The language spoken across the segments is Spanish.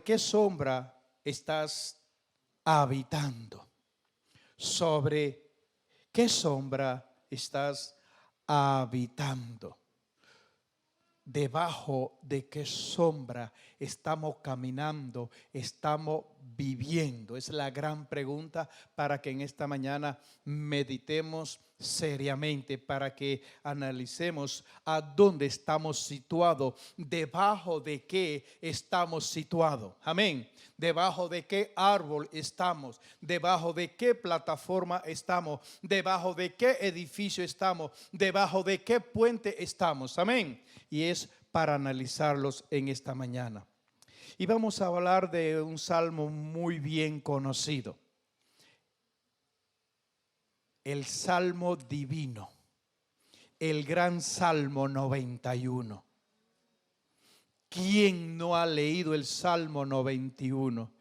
¿Qué sombra estás habitando? ¿Sobre qué sombra estás habitando? ¿Debajo de qué sombra estamos caminando, estamos viviendo? Es la gran pregunta para que en esta mañana meditemos seriamente, para que analicemos a dónde estamos situados, debajo de qué estamos situados. Amén. Debajo de qué árbol estamos, debajo de qué plataforma estamos, debajo de qué edificio estamos, debajo de qué puente estamos. Amén. Y es para analizarlos en esta mañana. Y vamos a hablar de un salmo muy bien conocido. El Salmo Divino, el gran Salmo 91. ¿Quién no ha leído el Salmo 91?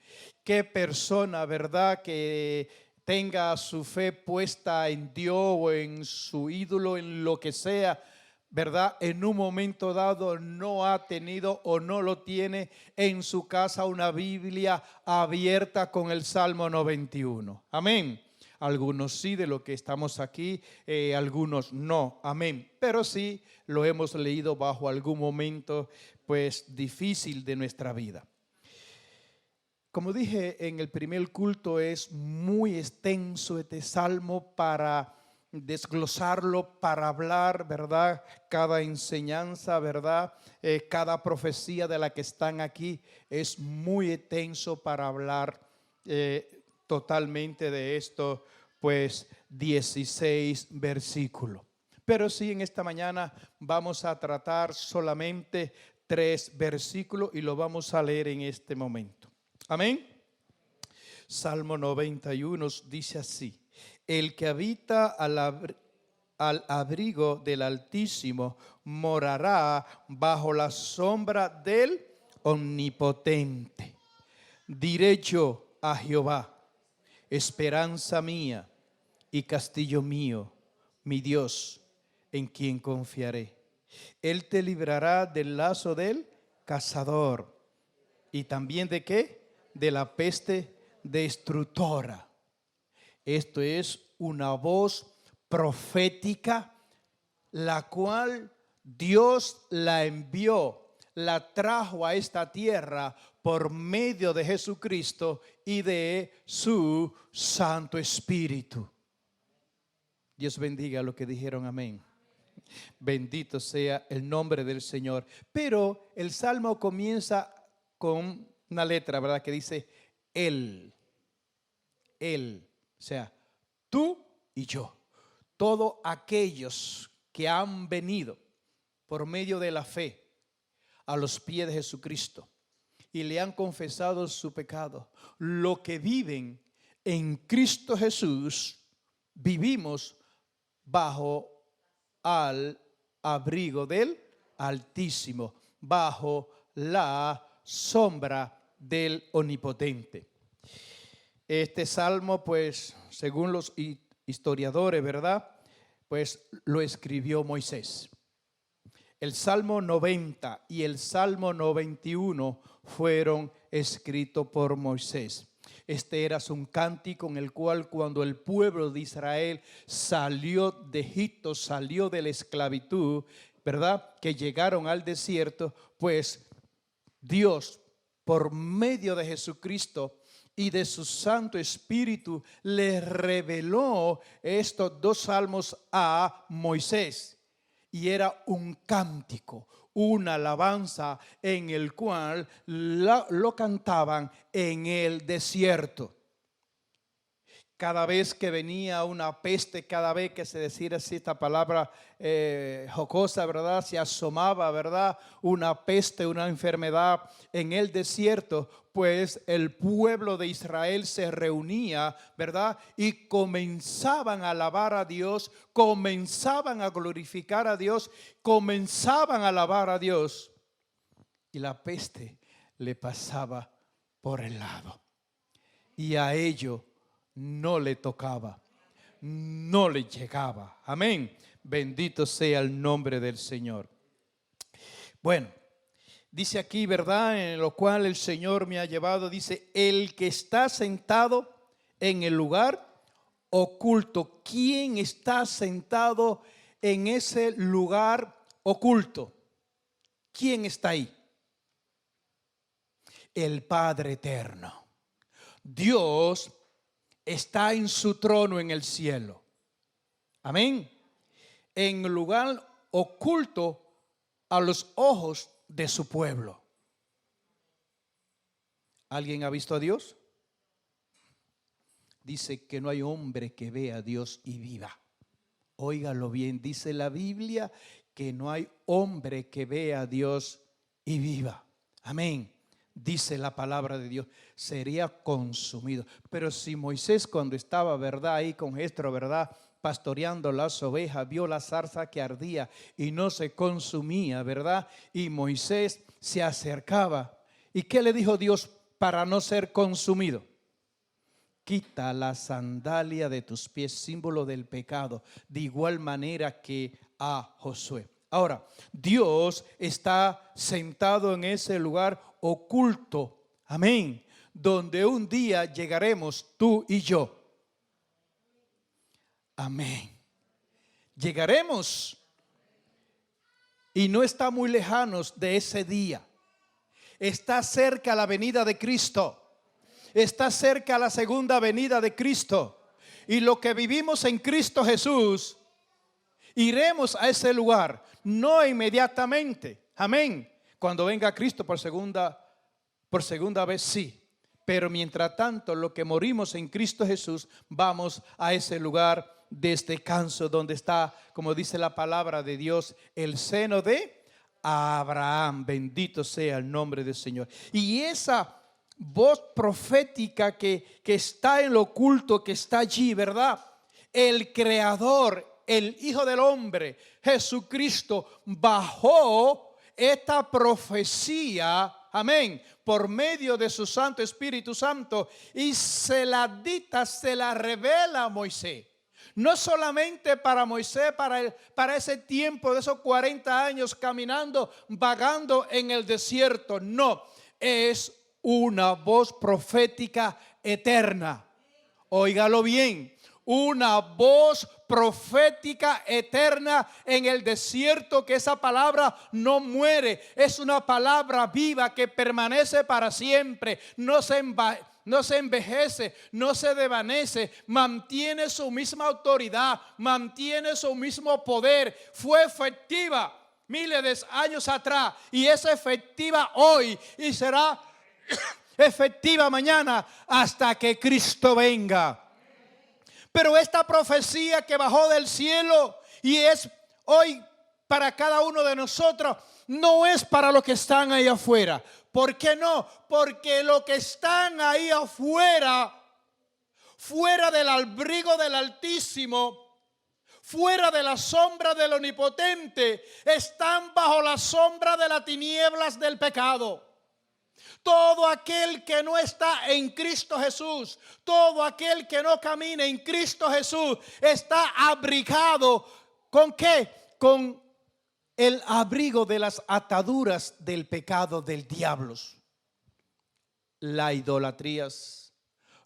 ¿Qué persona, verdad, que tenga su fe puesta en Dios o en su ídolo, en lo que sea, verdad, en un momento dado no ha tenido o no lo tiene en su casa una Biblia abierta con el Salmo 91? Amén. Algunos sí, de lo que estamos aquí, algunos no, amén. Pero sí lo hemos leído bajo algún momento pues difícil de nuestra vida. Como dije en el primer culto, es muy extenso este salmo para desglosarlo, para hablar, ¿verdad? Cada enseñanza, ¿verdad? Cada profecía de la que están aquí es muy extenso para hablar totalmente de esto, pues 16 versículos. Pero sí, en esta mañana vamos a tratar solamente 3 versículos y lo vamos a leer en este momento. Amén. Salmo 91 dice así: el que habita al abrigo del Altísimo morará bajo la sombra del Omnipotente. Diré yo a Jehová, esperanza mía y castillo mío, mi Dios, en quien confiaré. Él te librará del lazo del cazador y también de ¿qué? De la peste destructora. Esto es una voz profética, la cual Dios la envió, la trajo a esta tierra por medio de Jesucristo y de su Santo Espíritu. Dios bendiga lo que dijeron amén. Bendito sea el nombre del Señor. Pero el salmo comienza con una letra, ¿verdad? Que dice Él. Él. O sea, tú y yo. Todos aquellos que han venido por medio de la fe a los pies de Jesucristo y le han confesado su pecado, lo que viven en Cristo Jesús, vivimos bajo al abrigo del Altísimo, bajo la sombra del Omnipotente. Este salmo, pues, según los historiadores, ¿verdad? Pues lo escribió Moisés. El Salmo 90 y el Salmo 91 fueron escritos por Moisés. Este era un cántico en el cual cuando el pueblo de Israel salió de Egipto, salió de la esclavitud, ¿verdad? Que llegaron al desierto, pues Dios, por medio de Jesucristo y de su Santo Espíritu, le reveló estos dos salmos a Moisés. Y era un cántico, una alabanza en el cual lo cantaban en el desierto. Cada vez que venía una peste, cada vez que se decía así esta palabra jocosa, ¿verdad? Se asomaba, ¿verdad? Una peste, una enfermedad en el desierto, pues el pueblo de Israel se reunía, ¿verdad? Y comenzaban a alabar a Dios, comenzaban a glorificar a Dios, comenzaban a alabar a Dios. Y la peste le pasaba por el lado. Y a ello no le tocaba, no le llegaba. Amén. Bendito sea el nombre del Señor. Bueno, Dice aquí, ¿verdad? En lo cual el Señor me ha llevado, dice, el que está sentado en el lugar oculto. ¿Quién está sentado en ese lugar oculto? ¿Quién está ahí? El Padre eterno. Dios está en su trono en el cielo. Amén. En el lugar oculto a los ojos de su pueblo. ¿Alguien ha visto a Dios? Dice que no hay hombre que vea a Dios y viva. Óigalo bien, dice la Biblia que no hay hombre que vea a Dios y viva. Amén. Dice la palabra de Dios, sería consumido. Pero si Moisés, cuando estaba, ¿verdad?, ahí con Jetro, ¿verdad?, pastoreando las ovejas, vio la zarza que ardía y no se consumía, ¿verdad? Y Moisés se acercaba. ¿Y qué le dijo Dios para no ser consumido? Quita la sandalia de tus pies, símbolo del pecado, de igual manera que a Josué. Ahora, Dios está sentado en ese lugar oculto, amén, donde un día llegaremos tú y yo. Amén. Llegaremos y no está muy lejanos de ese día. Está cerca la venida de Cristo. Está cerca la segunda venida de Cristo. Y lo que vivimos en Cristo Jesús, iremos a ese lugar, no inmediatamente. Amén. Cuando venga Cristo por segunda vez, sí. Pero mientras tanto, lo que morimos en Cristo Jesús, vamos a ese lugar de descanso donde está, como dice la palabra de Dios, el seno de Abraham. Bendito sea el nombre del Señor. Y esa voz profética que está en lo oculto, que está allí, ¿verdad? El Creador, el Hijo del Hombre, Jesucristo, bajó esta profecía, amén, por medio de su Santo Espíritu Santo, y se la dicta, se la revela a Moisés. No solamente para Moisés, para ese tiempo de esos 40 años caminando, vagando en el desierto. No, es una voz profética eterna. Óigalo bien. Una voz profética eterna en el desierto, que esa palabra no muere, es una palabra viva que permanece para siempre, no se envejece, no se desvanece, mantiene su misma autoridad, mantiene su mismo poder. Fue efectiva miles de años atrás y es efectiva hoy y será efectiva mañana hasta que Cristo venga. Pero esta profecía que bajó del cielo y es hoy para cada uno de nosotros, no es para los que están ahí afuera. ¿Por qué no? Porque los que están ahí afuera, fuera del abrigo del Altísimo, fuera de la sombra del Omnipotente, están bajo la sombra de las tinieblas del pecado. Todo aquel que no está en Cristo Jesús, todo aquel que no camina en Cristo Jesús, está abrigado. ¿Con qué? Con el abrigo de las ataduras del pecado del diablo. Las idolatrías,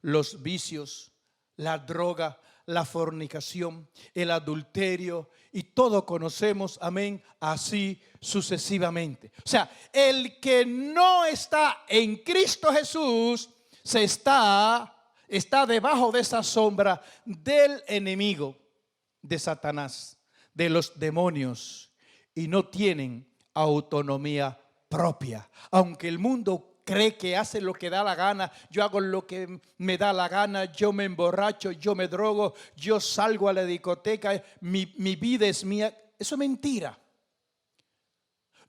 los vicios, la droga, la fornicación, el adulterio y todo conocemos, amén, así sucesivamente. O sea, el que no está en Cristo Jesús está debajo de esa sombra del enemigo, de Satanás, de los demonios, y no tienen autonomía propia. Aunque el mundo cree que hace lo que da la gana, yo hago lo que me da la gana, yo me emborracho, yo me drogo, yo salgo a la discoteca, mi vida es mía. Eso es mentira.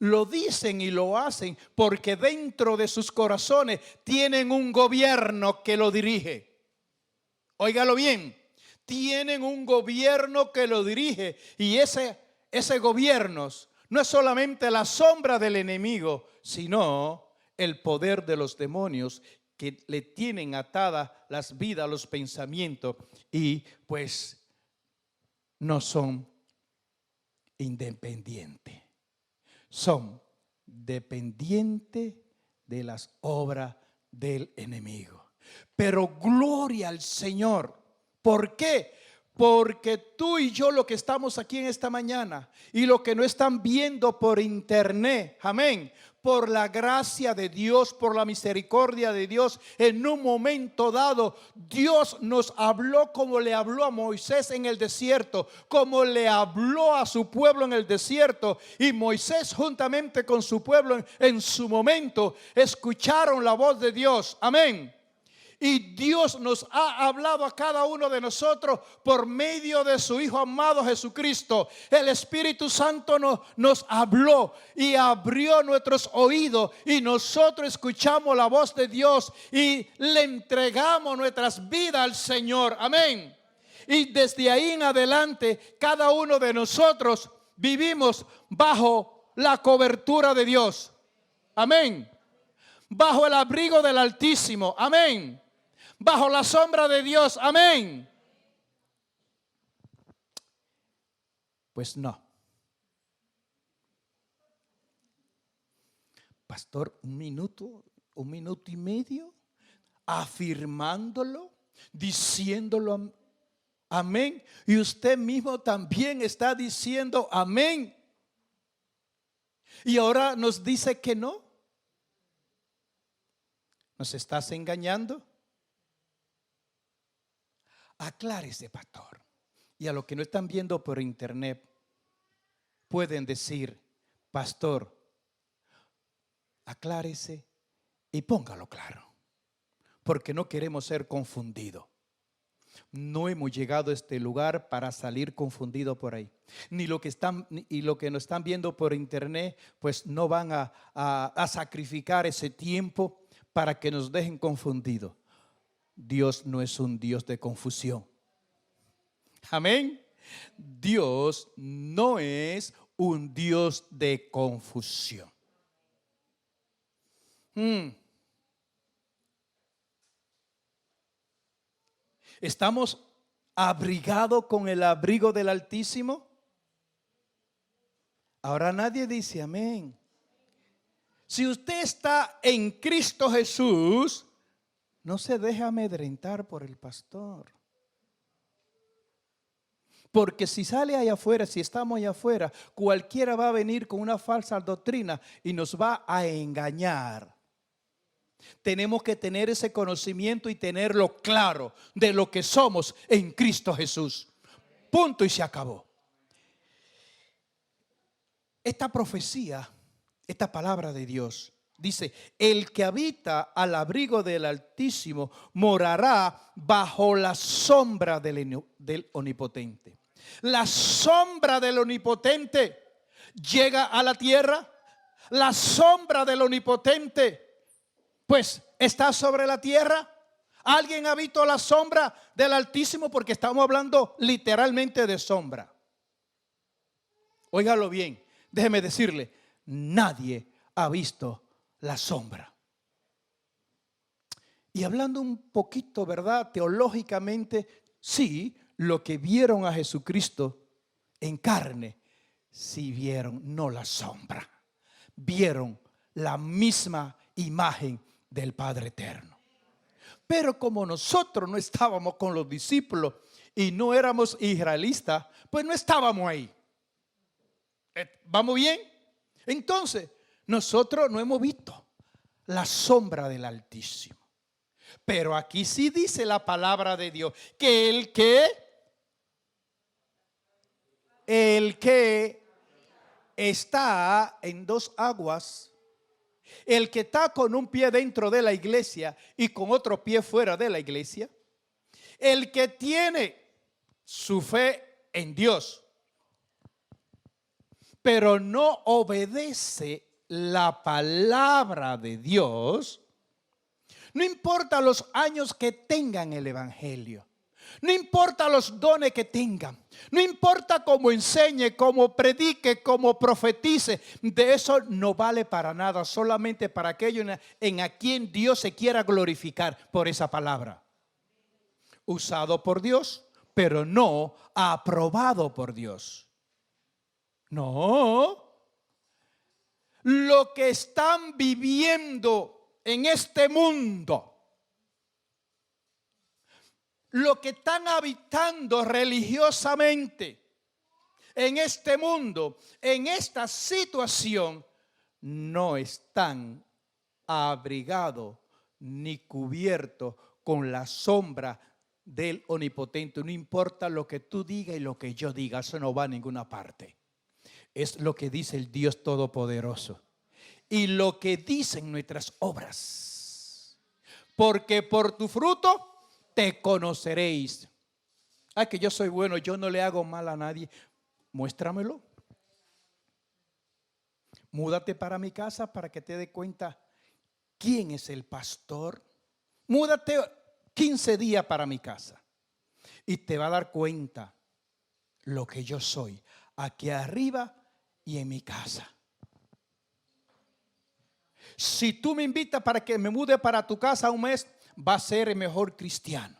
Lo dicen y lo hacen porque dentro de sus corazones tienen un gobierno que lo dirige. Óigalo bien, tienen un gobierno que lo dirige y ese gobierno no es solamente la sombra del enemigo, sino el poder de los demonios que le tienen atadas las vidas, los pensamientos, y pues no son independientes, son dependiente de las obras del enemigo. Pero gloria al Señor. ¿Por qué? Porque tú y yo, lo que estamos aquí en esta mañana y lo que no están viendo por internet, amén, por la gracia de Dios, por la misericordia de Dios, en un momento dado Dios nos habló como le habló a Moisés en el desierto, como le habló a su pueblo en el desierto. Y Moisés juntamente con su pueblo en su momento escucharon la voz de Dios, amén. Y Dios nos ha hablado a cada uno de nosotros por medio de su Hijo amado Jesucristo. El Espíritu Santo nos habló y abrió nuestros oídos, y nosotros escuchamos la voz de Dios y le entregamos nuestras vidas al Señor. Amén. Y desde ahí en adelante, cada uno de nosotros vivimos bajo la cobertura de Dios. Amén. Bajo el abrigo del Altísimo. Amén. Bajo la sombra de Dios. Amén. Pues no. Pastor, un minuto y medio, afirmándolo, diciéndolo, amén. Y usted mismo también está diciendo amén. Y ahora nos dice que no. ¿Nos estás engañando? Aclárese, pastor. Y a los que no están viendo por internet, pueden decir, pastor, aclárese y póngalo claro, porque no queremos ser confundidos. No hemos llegado a este lugar para salir confundidos por ahí. Ni lo que nos están viendo por internet, pues no van a sacrificar ese tiempo para que nos dejen confundidos. Dios no es un Dios de confusión. Amén. Dios no es un Dios de confusión. ¿Estamos abrigados con el abrigo del Altísimo? Ahora nadie dice amén. Si usted está en Cristo Jesús, no se deje amedrentar por el pastor. Porque si sale allá afuera, si estamos allá afuera, cualquiera va a venir con una falsa doctrina y nos va a engañar. Tenemos que tener ese conocimiento y tenerlo claro de lo que somos en Cristo Jesús. Punto y se acabó. Esta profecía, esta palabra de Dios dice: el que habita al abrigo del Altísimo morará bajo la sombra del Omnipotente. La sombra del Omnipotente llega a la tierra. La sombra del Omnipotente pues está sobre la tierra. ¿Alguien ha visto la sombra del Altísimo? Porque estamos hablando literalmente de sombra. Óigalo bien, déjeme decirle, nadie ha visto la sombra. Y hablando un poquito, ¿verdad? Teológicamente, sí, lo que vieron a Jesucristo en carne, sí vieron, no la sombra, vieron la misma imagen del Padre Eterno. Pero como nosotros no estábamos con los discípulos y no éramos israelitas, pues no estábamos ahí. ¿Vamos bien? Entonces, nosotros no hemos visto la sombra del Altísimo. Pero aquí sí dice la palabra de Dios que el que está en dos aguas, el que está con un pie dentro de la iglesia y con otro pie fuera de la iglesia, el que tiene su fe en Dios, pero no obedece la palabra de Dios, no importa los años que tengan el evangelio, no importa los dones que tengan, no importa cómo enseñe, cómo predique, cómo profetice, de eso no vale para nada, solamente para aquellos en a quien Dios se quiera glorificar por esa palabra. Usado por Dios, pero no aprobado por Dios. No. lo que están viviendo en este mundo, lo que están habitando religiosamente en este mundo, en esta situación, no están abrigados ni cubiertos con la sombra del Omnipotente. No importa lo que tú digas y lo que yo diga, eso no va a ninguna parte. Es lo que dice el Dios Todopoderoso y lo que dicen nuestras obras. Porque por tu fruto te conoceréis. Ay, que yo soy bueno, yo no le hago mal a nadie. Muéstramelo. Múdate para mi casa para que te dé cuenta quién es el pastor. Múdate 15 días para mi casa y te va a dar cuenta lo que yo soy aquí arriba y en mi casa. Si tú me invitas para que me mude para tu casa un mes, va a ser el mejor cristiano.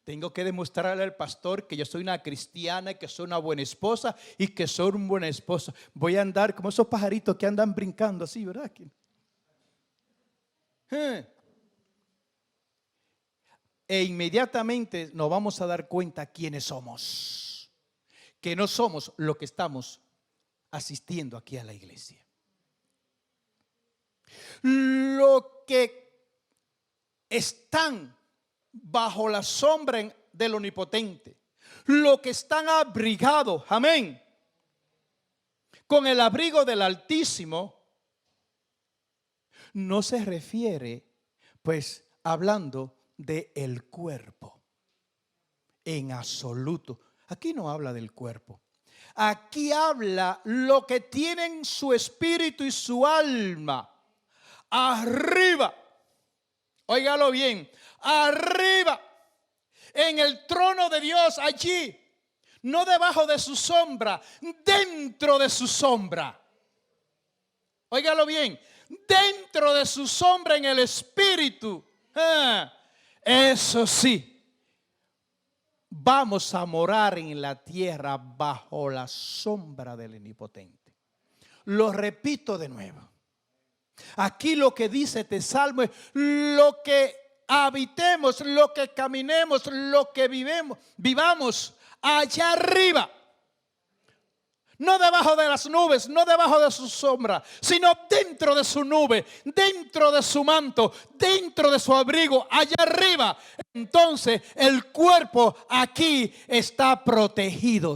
Tengo que demostrarle al pastor que yo soy una cristiana, que soy una buena esposa y que soy un buen esposo. Voy a andar como esos pajaritos que andan brincando así, ¿verdad? E inmediatamente nos vamos a dar cuenta quiénes somos. Que no somos lo que estamos asistiendo aquí a la iglesia. Lo que están bajo la sombra del Omnipotente, lo que están abrigados, amén, con el abrigo del Altísimo, no se refiere, pues, hablando del cuerpo, en absoluto. Aquí no habla del cuerpo. Aquí habla lo que tienen su espíritu y su alma arriba. Óigalo bien, arriba, en el trono de Dios, allí, no debajo de su sombra, dentro de su sombra. Óigalo bien, dentro de su sombra en el espíritu. Eso sí, vamos a morar en la tierra bajo la sombra del Omnipotente. Lo repito de nuevo. Aquí lo que dice este salmo es lo que habitemos, lo que caminemos, lo que vivamos allá arriba. No debajo de las nubes, no debajo de su sombra, sino dentro de su nube, dentro de su manto, dentro de su abrigo, allá arriba. Entonces el cuerpo aquí está protegido.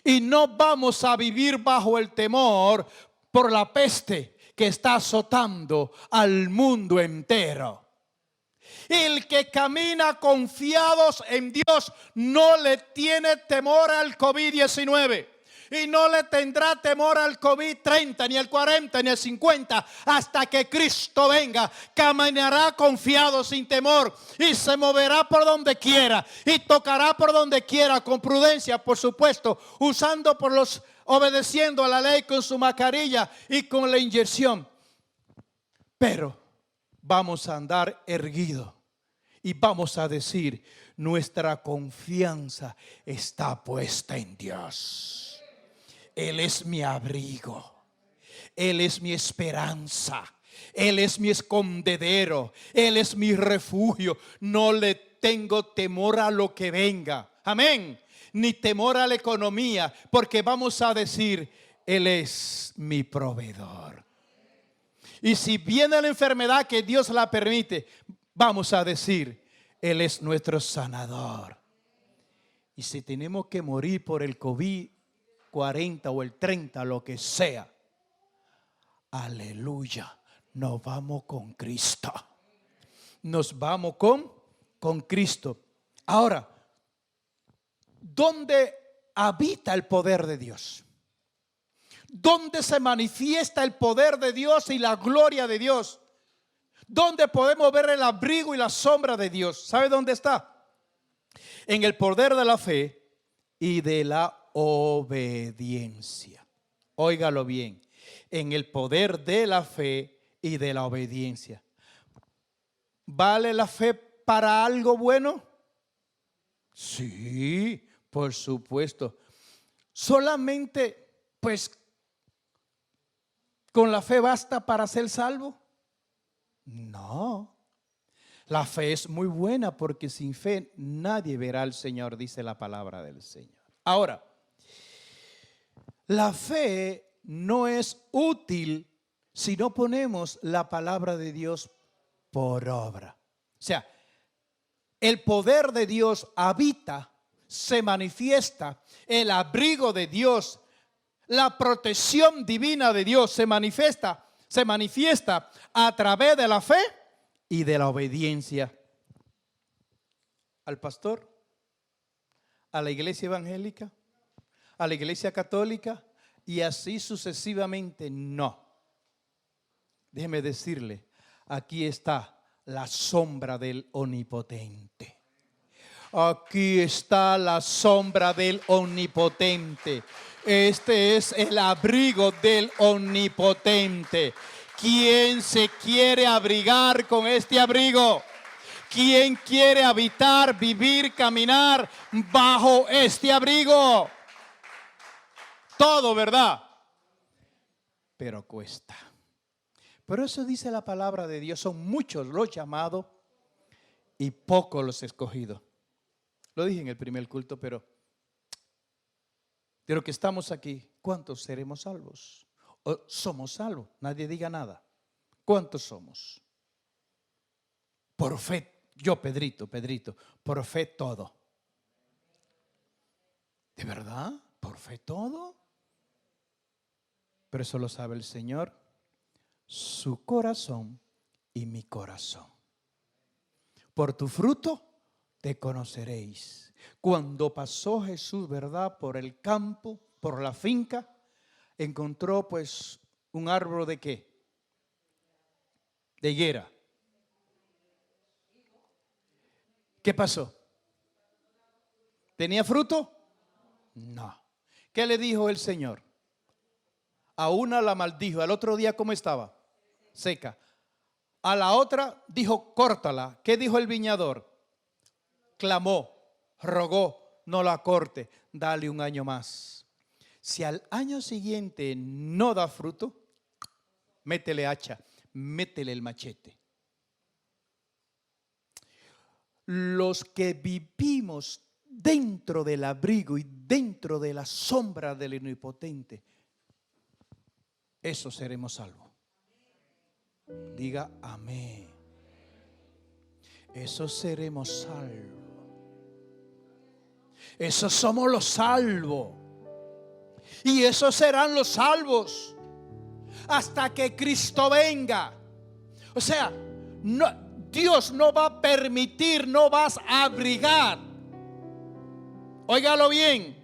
Y no vamos a vivir bajo el temor por la peste que está azotando al mundo entero. El que camina confiados en Dios no le tiene temor al COVID-19 y no le tendrá temor al COVID-30, ni al 40, ni al 50 hasta que Cristo venga. Caminará confiado sin temor y se moverá por donde quiera y tocará por donde quiera con prudencia, por supuesto, obedeciendo a la ley con su mascarilla y con la inyección. Pero vamos a andar erguidos y vamos a decir: nuestra confianza está puesta en Dios. Él es mi abrigo, Él es mi esperanza, Él es mi escondedero, Él es mi refugio. No le tengo temor a lo que venga, amén, ni temor a la economía, porque vamos a decir: Él es mi proveedor. Y si viene la enfermedad, que Dios la permite, vamos a decir: Él es nuestro sanador. Y si tenemos que morir por el COVID-40 o el 30, lo que sea, aleluya, nos vamos con Cristo. Nos vamos con Cristo. Ahora, ¿dónde habita el poder de Dios? ¿Dónde se manifiesta el poder de Dios y la gloria de Dios? ¿Dónde podemos ver el abrigo y la sombra de Dios? ¿Sabe dónde está? En el poder de la fe y de la obediencia. Óigalo bien. En el poder de la fe y de la obediencia. ¿Vale la fe para algo bueno? Sí, por supuesto. Solamente pues, ¿con la fe basta para ser salvo? No. La fe es muy buena porque sin fe nadie verá al Señor, dice la palabra del Señor. Ahora, la fe no es útil si no ponemos la palabra de Dios por obra. O sea, el poder de Dios habita, se manifiesta, el abrigo de Dios, la protección divina de Dios se manifiesta a través de la fe y de la obediencia al pastor, a la iglesia evangélica, a la iglesia católica y así sucesivamente. No. Déjeme decirle, aquí está la sombra del Omnipotente. Aquí está la sombra del Omnipotente. Este es el abrigo del Omnipotente. ¿Quién se quiere abrigar con este abrigo? ¿Quién quiere habitar, vivir, caminar bajo este abrigo? Todo, ¿verdad? Pero cuesta. Por eso dice la palabra de Dios, son muchos los llamados y pocos los escogidos. Lo dije en el primer culto, pero de lo que estamos aquí, ¿cuántos seremos salvos? ¿O somos salvos? Nadie diga nada. ¿Cuántos somos? Por fe, yo Pedrito, por fe todo. ¿De verdad? ¿Por fe todo? Pero eso lo sabe el Señor, su corazón y mi corazón. Por tu fruto te conoceréis. Cuando pasó Jesús, ¿verdad?, por el campo, por la finca, encontró pues un árbol de ¿qué? De higuera. ¿Qué pasó? ¿Tenía fruto? No. ¿Qué le dijo el Señor? A una la maldijo, al otro día ¿cómo estaba? Seca. A la otra dijo, córtala. ¿Qué dijo el viñador? Clamó, rogó, no la corte, dale un año más. Si al año siguiente no da fruto, métele hacha, métele el machete. Los que vivimos dentro del abrigo y dentro de la sombra del Omnipotente, eso seremos salvos. Diga amén. Eso seremos salvos. Esos somos los salvos. Y esos serán los salvos hasta que Cristo venga. O sea, Dios no va a permitir, no vas a abrigar. Óigalo bien.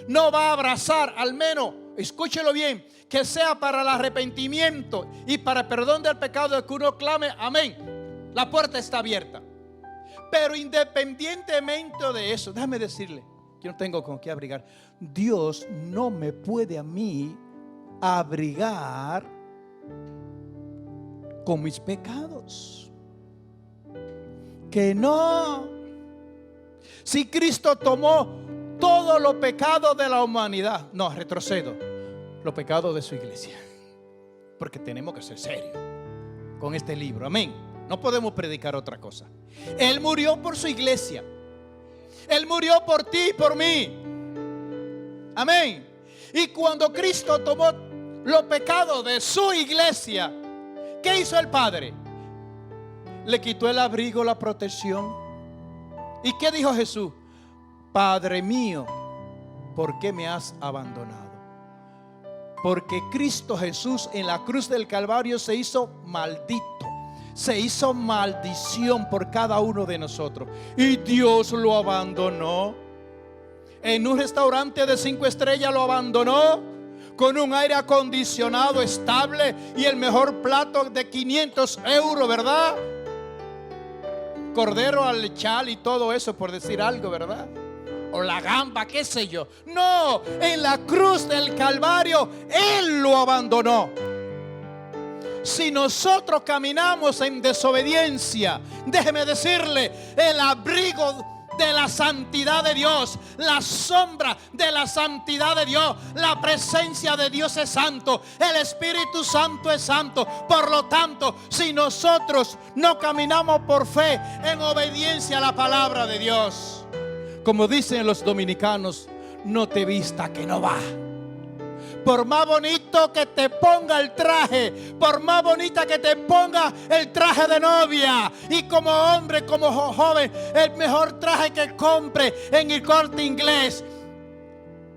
No va a abrazar, al menos, escúchelo bien, que sea para el arrepentimiento y para el perdón del pecado de que uno clame, amén. La puerta está abierta. Pero independientemente de eso, déjame decirle, yo no tengo con qué abrigar. Dios no me puede a mí abrigar con mis pecados. Que no. Si Cristo tomó todos los pecados de la humanidad, no, retrocedo, los pecados de su iglesia, porque tenemos que ser serios con este libro, amén. No podemos predicar otra cosa. Él murió por su iglesia. Él murió por ti y por mí. Amén. Y cuando Cristo tomó los pecados de su iglesia, ¿qué hizo el Padre? Le quitó el abrigo, la protección. ¿Y qué dijo Jesús? Padre mío, ¿por qué me has abandonado? Porque Cristo Jesús en la cruz del Calvario se hizo maldito. Se hizo maldición por cada uno de nosotros. Y Dios lo abandonó. En un restaurante de 5 estrellas lo abandonó. Con un aire acondicionado estable y el mejor plato de 500 euros, ¿verdad? Cordero al lechal y todo eso, por decir algo, ¿verdad? O la gamba, qué sé yo. No, en la cruz del Calvario Él lo abandonó. Si nosotros caminamos en desobediencia, déjeme decirle, el abrigo de la santidad de Dios, la sombra de la santidad de Dios. La presencia de Dios es santo, el Espíritu Santo es santo. Por lo tanto, si nosotros no caminamos por fe en obediencia a la palabra de Dios, como dicen los dominicanos, no te vista que no va. Por más bonito que te ponga el traje, por más bonita que te ponga el traje de novia, y como hombre, como joven, el mejor traje que compre en el Corte Inglés,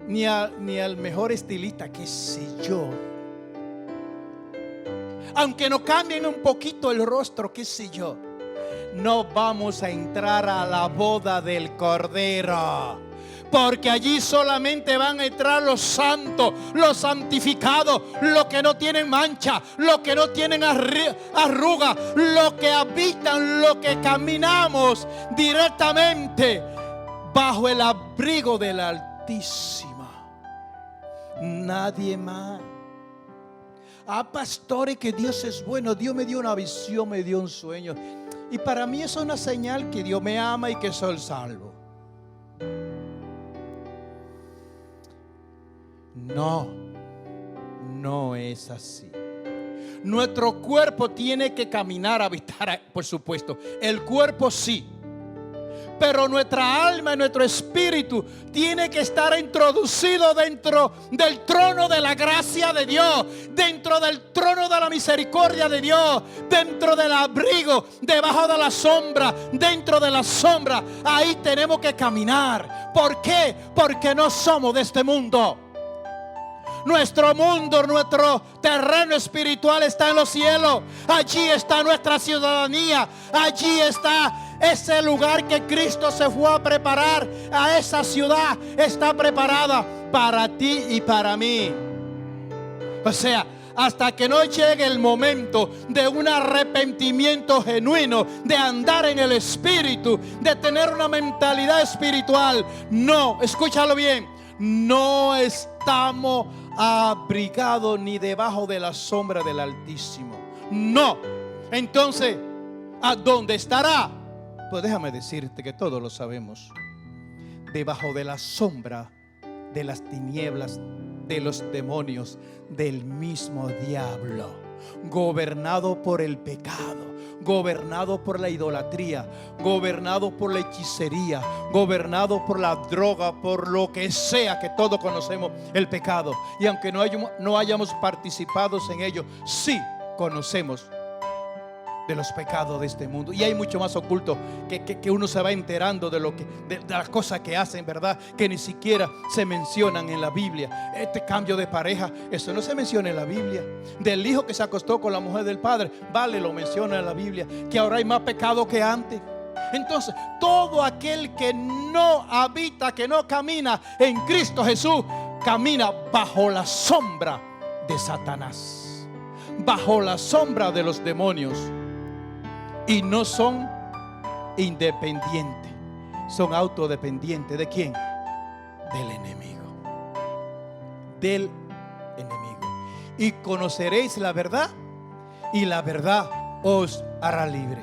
ni al mejor estilista, qué sé yo, aunque nos cambien un poquito el rostro, qué sé yo, no vamos a entrar a la boda del Cordero. Porque allí solamente van a entrar los santos, los santificados, los que no tienen mancha, los que no tienen arruga, los que habitan, los que caminamos directamente bajo el abrigo del Altísimo. Nadie más. Pastores, que Dios es bueno. Dios me dio una visión, me dio un sueño. Y para mí eso es una señal que Dios me ama y que soy salvo. No es así. Nuestro cuerpo tiene que caminar, habitar, por supuesto. El cuerpo sí. Pero nuestra alma y nuestro espíritu tiene que estar introducido dentro del trono de la gracia de Dios, dentro del trono de la misericordia de Dios, dentro del abrigo, debajo de la sombra, dentro de la sombra. Ahí tenemos que caminar. ¿Por qué? Porque no somos de este mundo. Nuestro mundo, nuestro terreno espiritual está en los cielos. Allí está nuestra ciudadanía. Allí está ese lugar que Cristo se fue a preparar. A esa ciudad está preparada para ti y para mí. O sea, hasta que no llegue el momento de un arrepentimiento genuino, de andar en el Espíritu, de tener una mentalidad espiritual, no, escúchalo bien, no estamos abrigados ni debajo de la sombra del Altísimo. No. Entonces, ¿a dónde estará? Pues déjame decirte que todos lo sabemos. Debajo de la sombra de las tinieblas, de los demonios, del mismo diablo, gobernado por el pecado, gobernado por la idolatría, gobernado por la hechicería, gobernado por la droga, por lo que sea, que todos conocemos el pecado. Y aunque no hayamos participado en ello, sí conocemos de los pecados de este mundo. Y hay mucho más oculto que uno se va enterando de las cosas que hacen, ¿verdad? Que ni siquiera se mencionan en la Biblia. Este cambio de pareja, eso no se menciona en la Biblia. Del hijo que se acostó con la mujer del padre, vale, lo menciona en la Biblia. Que ahora hay más pecado que antes. Entonces, todo aquel que no habita, que no camina en Cristo Jesús, camina bajo la sombra de Satanás, bajo la sombra de los demonios. Y no son independientes, son autodependientes. ¿De quién? Del enemigo. Del enemigo. Y conoceréis la verdad, y la verdad os hará libre.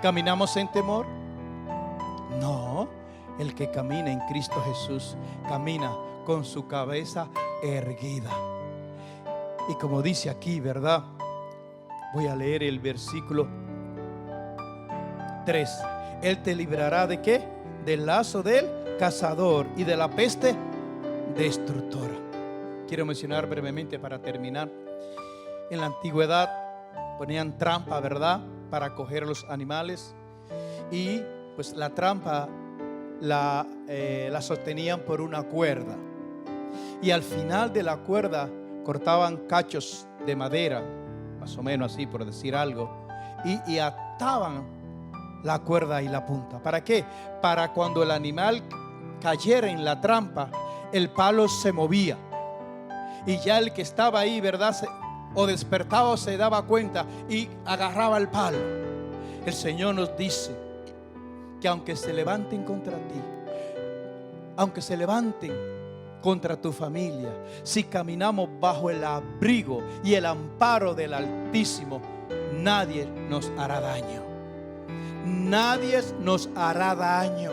¿Caminamos en temor? No. El que camina en Cristo Jesús camina con su cabeza erguida. Y como dice aquí, ¿verdad? Voy a leer el versículo 3. Él te librará ¿de qué? Del lazo del cazador y de la peste destructora. Quiero mencionar brevemente para terminar. En la antigüedad ponían trampa, ¿verdad? Para coger a los animales. Y pues la trampa la sostenían por una cuerda. Y al final de la cuerda cortaban cachos de madera, más o menos así, por decir algo, y ataban la cuerda y la punta. ¿Para qué? Para cuando el animal cayera en la trampa, el palo se movía y ya el que estaba ahí, ¿verdad? O despertaba o se daba cuenta y agarraba el palo. El Señor nos dice que aunque se levanten contra ti, aunque se levanten contra tu familia, si caminamos bajo el abrigo y el amparo del Altísimo, nadie nos hará daño. nadie nos hará daño,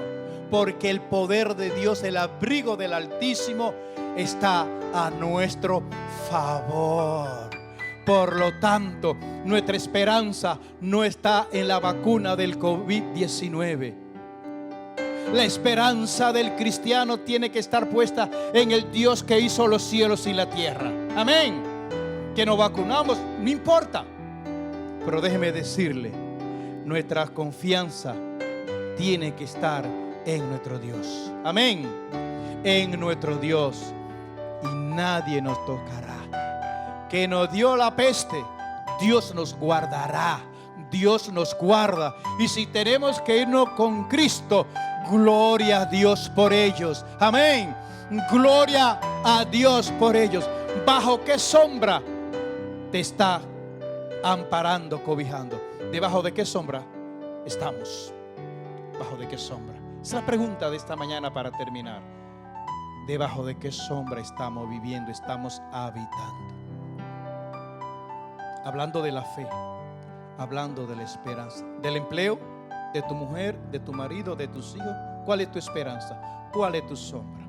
porque el poder de Dios, el abrigo del Altísimo, está a nuestro favor. Por lo tanto, nuestra esperanza no está en la vacuna del COVID-19. La esperanza del cristiano tiene que estar puesta en el Dios que hizo los cielos y la tierra. Amén. Que nos vacunamos, no importa. Pero déjeme decirle, nuestra confianza tiene que estar en nuestro Dios. Amén. En nuestro Dios. Y nadie nos tocará. Que nos dio la peste, Dios nos guardará. Dios nos guarda. Y si tenemos que irnos con Cristo, gloria a Dios por ellos. Amén. Gloria a Dios por ellos. ¿Bajo qué sombra te está amparando, cobijando? ¿Debajo de qué sombra estamos? ¿Bajo de qué sombra? Esa es la pregunta de esta mañana para terminar. ¿Debajo de qué sombra estamos viviendo, estamos habitando? Hablando de la fe, hablando de la esperanza, del empleo, de tu mujer, de tu marido, de tus hijos. ¿Cuál es tu esperanza? ¿Cuál es tu sombra?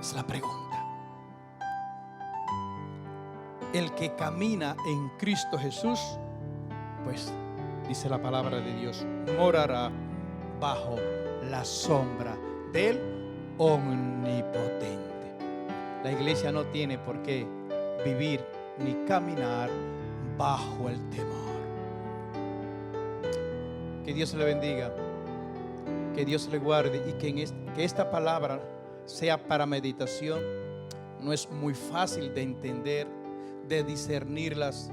Es la pregunta. El que camina en Cristo Jesús, pues dice la palabra de Dios, morará bajo la sombra del Omnipotente. La iglesia no tiene por qué vivir ni caminar bajo el temor. Que Dios le bendiga, que Dios le guarde y que esta palabra sea para meditación. No es muy fácil de entender, de discernirlas,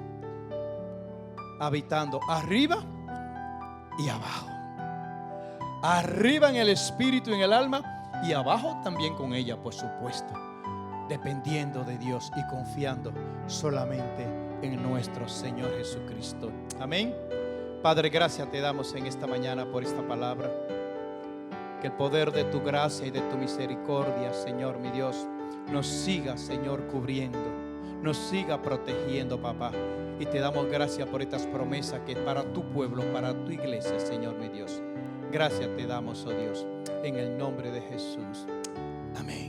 habitando arriba y abajo. Arriba en el espíritu y en el alma, y abajo también con ella, por supuesto, dependiendo de Dios y confiando solamente en nuestro Señor Jesucristo. Amén. Padre, gracias te damos en esta mañana por esta palabra. Que el poder de tu gracia y de tu misericordia, Señor mi Dios, nos siga, Señor, cubriendo, nos siga protegiendo, papá. Y te damos gracias por estas promesas que es para tu pueblo, para tu iglesia, Señor mi Dios. Gracias te damos, oh Dios, en el nombre de Jesús. Amén.